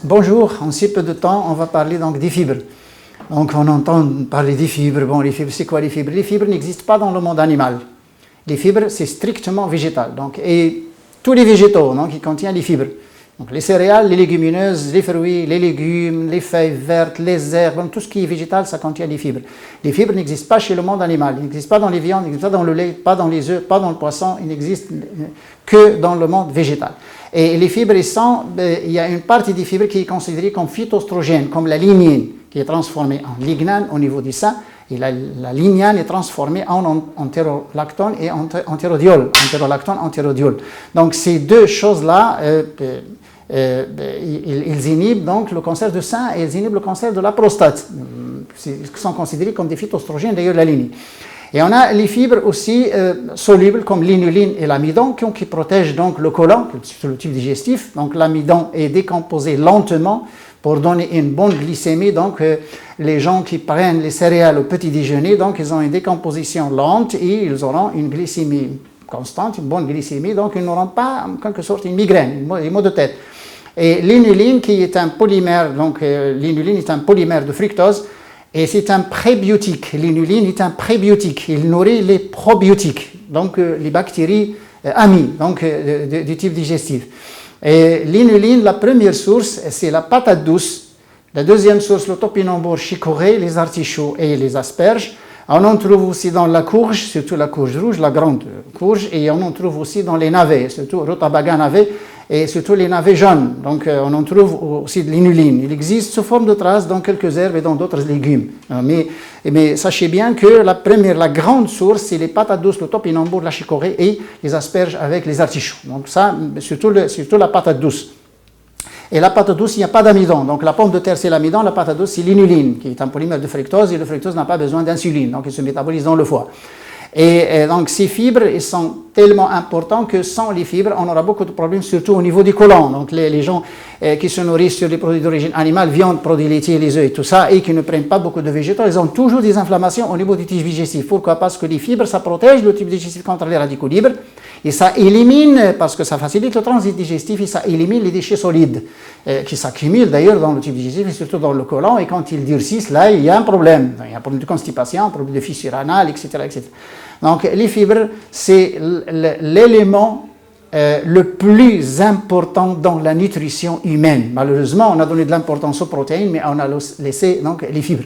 Bonjour, en si peu de temps, on va parler donc des fibres. Donc on entend parler des fibres. Bon, les fibres, c'est quoi les fibres? Les fibres n'existent pas dans le monde animal. Les fibres, c'est strictement végétal. Donc, et tous les végétaux, donc, ils contiennent des fibres. Donc les céréales, les légumineuses, les fruits, les légumes, les feuilles vertes, les herbes, tout ce qui est végétal, ça contient des fibres. Les fibres n'existent pas chez le monde animal. Ils n'existent pas dans les viandes, ils n'existent pas dans le lait, pas dans les œufs, pas dans le poisson. Ils n'existent que dans le monde végétal. Et les fibres, il y a une partie des fibres qui est considérée comme phytoestrogène, comme la lignine, qui est transformée en lignane au niveau du sein. Et la lignane est transformée en entérolactone et entérodiol. Entérolactone, entérodiol. Donc ces deux choses-là, ils inhibent donc le cancer du sein et ils inhibent le cancer de la prostate. Ils sont considérés comme des phytoestrogènes, d'ailleurs la lignine. Et on a les fibres aussi solubles comme l'inuline et l'amidon qui protègent donc le côlon, le tube digestif. Donc l'amidon est décomposé lentement pour donner une bonne glycémie. Donc les gens qui prennent les céréales au petit déjeuner, donc ils ont une décomposition lente et ils auront une glycémie constante, une bonne glycémie, donc ils n'auront pas en quelque sorte une migraine, un maux de tête. Et l'inuline qui est un polymère, donc l'inuline est un polymère de fructose, et c'est un prébiotique. L'inuline est un prébiotique. Il nourrit les probiotiques, donc les bactéries amies donc, du type digestif. Et l'inuline, la première source, c'est la patate douce. La deuxième source, le topinambour chicorée, les artichauts et les asperges. On en trouve aussi dans la courge, surtout la courge rouge, la grande courge, et on en trouve aussi dans les navets, surtout rutabaga navet, et surtout les navets jaunes. Donc on en trouve aussi de l'inuline. Il existe sous forme de traces dans quelques herbes et dans d'autres légumes. Mais sachez bien que la grande source, c'est les patates douces, le topinambour, la chicorée et les asperges avec les artichauts. Donc ça, surtout la patate douce. Et la patate douce, il n'y a pas d'amidon. Donc la pomme de terre, c'est l'amidon, la patate douce, c'est l'inuline, qui est un polymère de fructose, et le fructose n'a pas besoin d'insuline, donc il se métabolise dans le foie. Et donc ces fibres, ils sont tellement importants que sans les fibres, on aura beaucoup de problèmes, surtout au niveau du côlon. Donc les gens qui se nourrissent sur des produits d'origine animale, viande, produits laitiers, les œufs et tout ça, et qui ne prennent pas beaucoup de végétaux, ils ont toujours des inflammations au niveau du tube digestif. Pourquoi? Parce que les fibres, ça protège le tube digestif contre les radicaux libres, et ça élimine, parce que ça facilite le transit digestif, et ça élimine les déchets solides, qui s'accumulent d'ailleurs dans le tube digestif, et surtout dans le côlon, et quand ils durcissent, là, il y a un problème. Il y a un problème de constipation, un problème de fissure anale, etc., etc. Donc les fibres, c'est l'élément le plus important dans la nutrition humaine. Malheureusement, on a donné de l'importance aux protéines, mais on a laissé donc, les fibres.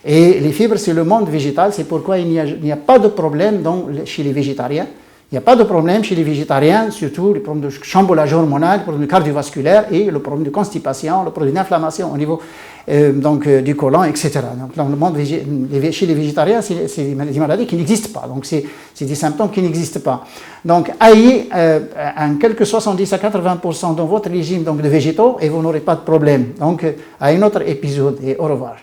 Et les fibres, c'est le monde végétal, c'est pourquoi il n'y a pas de problème chez les végétariens. Il n'y a pas de problème chez les végétariens, surtout les problèmes de chamboulage hormonal, les problèmes cardiovasculaires et le problème de constipation, le problème d'inflammation au niveau du côlon, etc. Donc, dans le monde chez les végétariens, c'est des maladies qui n'existent pas. Donc, c'est des symptômes qui n'existent pas. Donc, ayez un quelque 70 à 80% dans votre régime de végétaux et vous n'aurez pas de problème. Donc, à un autre épisode et au revoir.